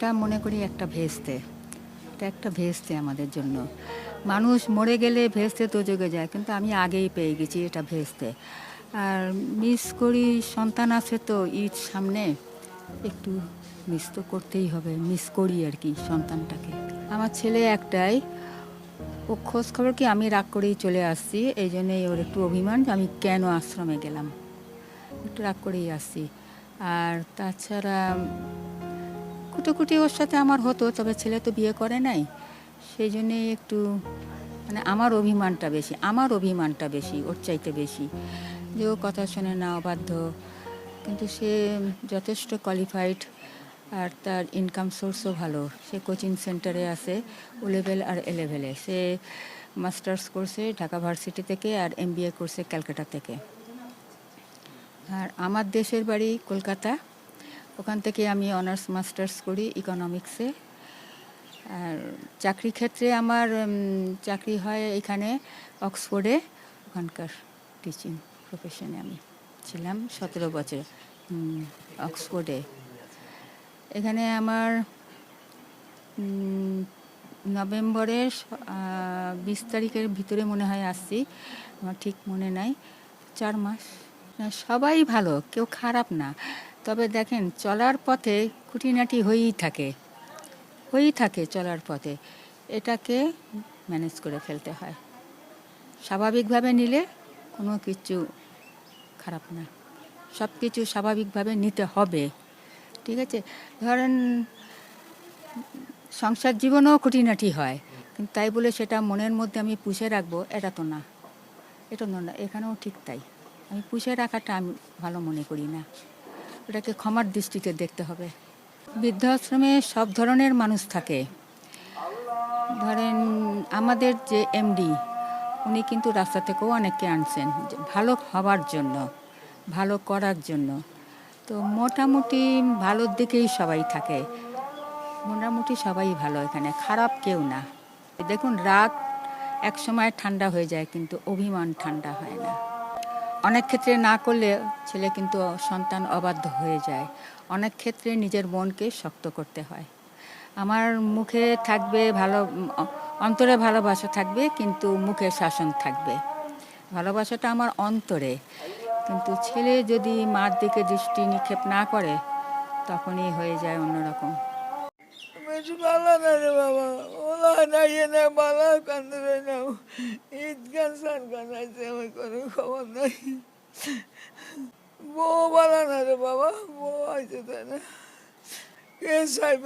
এটা মনে করি একটা ভেস্তে, এটা একটা ভেস্তে আমাদের জন্য। মানুষ মরে গেলে ভেস্তে তো জেগে যায়, কিন্তু আমি আগেই পেয়ে গেছি এটা ভেস্তে। আর মিস করি, সন্তান আছে তো ঈদ সামনে, একটু মিস তো করতেই হবে, মিস করি আর কি সন্তানটাকে। আমার ছেলে একটাই, ও খোঁজ খবর কি আমি রাগ করেই চলে আসছি, এই জন্যই ওর একটু অভিমান যে আমি কেন আশ্রমে গেলাম, একটু রাগ করেই আসছি। আর তাছাড়া কুটোকুটি ওর সাথে আমার হতো, তবে ছেলে তো বিয়ে করে নাই, সেই জন্যেই একটু মানে আমার অভিমানটা বেশি, ওর চাইতে বেশি, যে ও কথা শোনে না, অবাধ্য। কিন্তু সে যথেষ্ট কোয়ালিফাইড, আর তার ইনকাম সোর্সও ভালো। সে কোচিং সেন্টারে আছে, ও লেভেল আর এ লেভেলে। সে মাস্টার্স করছে ঢাকা ভার্সিটি থেকে, আর MBA করছে ক্যালকাটা থেকে। আর আমার দেশের বাড়ি কলকাতা, ওখান থেকে আমি অনার্স মাস্টার্স করি ইকোনমিক্সে। আর চাকরি ক্ষেত্রে আমার চাকরি হয় এখানে অক্সফোর্ডে, ওখানকার টিচিং প্রফেশনে আমি ছিলাম 17 বছর অক্সফোর্ডে। এখানে আমার নভেম্বরের 20 তারিখের ভিতরে মনে হয় আসছি, আমার ঠিক মনে নাই, 4 মাস। সবাই ভালো, কেউ খারাপ না। তবে দেখেন, চলার পথে খুঁটিনাটি হয়েই থাকে চলার পথে, এটাকে ম্যানেজ করে ফেলতে হয়। স্বাভাবিকভাবে নিলে কোনো কিছু খারাপ না, সব কিছু স্বাভাবিকভাবে নিতে হবে, ঠিক আছে? ধরেন সংসার জীবনেও খুঁটিনাটি হয়, কিন্তু তাই বলে সেটা মনের মধ্যে আমি পুষে রাখবো, এটা তো না। এখানেও ঠিক তাই, আমি পুষে রাখাটা আমি ভালো মনে করি না, ওটাকে ক্ষমার দৃষ্টিতে দেখতে হবে। বৃদ্ধাশ্রমে সব ধরনের মানুষ থাকে। ধরেন আমাদের যে MD, উনি কিন্তু রাস্তা থেকেও অনেককে আনছেন ভালো হবার জন্য, ভালো করার জন্য। তো মোটামুটি ভালোর দিকেই সবাই থাকে, মোটামুটি সবাই ভালো, এখানে খারাপ কেউ না। দেখুন, রাগ এক সময় ঠান্ডা হয়ে যায়, কিন্তু অভিমান ঠান্ডা হয় না। অনেক ক্ষেত্রে না করলে ছেলে কিন্তু সন্তান অবাধ্য হয়ে যায়, অনেক ক্ষেত্রে নিজের মনকে শক্ত করতে হয়। আমার মুখে থাকবে ভালো, অন্তরে ভালোবাসা থাকবে, কিন্তু মুখে শাসন থাকবে। ভালোবাসাটা আমার অন্তরে, কিন্তু ছেলে যদি মার দিকে দৃষ্টি নিক্ষেপ না করে, তখনই হয়ে যায় অন্যরকম। বেশি ভালো না রে বাবা, ওলা নাই এনে বালা কান্দরে নাও, ঈদ গান সান গান আছে, আমার কোনো খবর নাই। বউ ভালো না রে বাবা, বউ আছে তাই না, কে চাইব।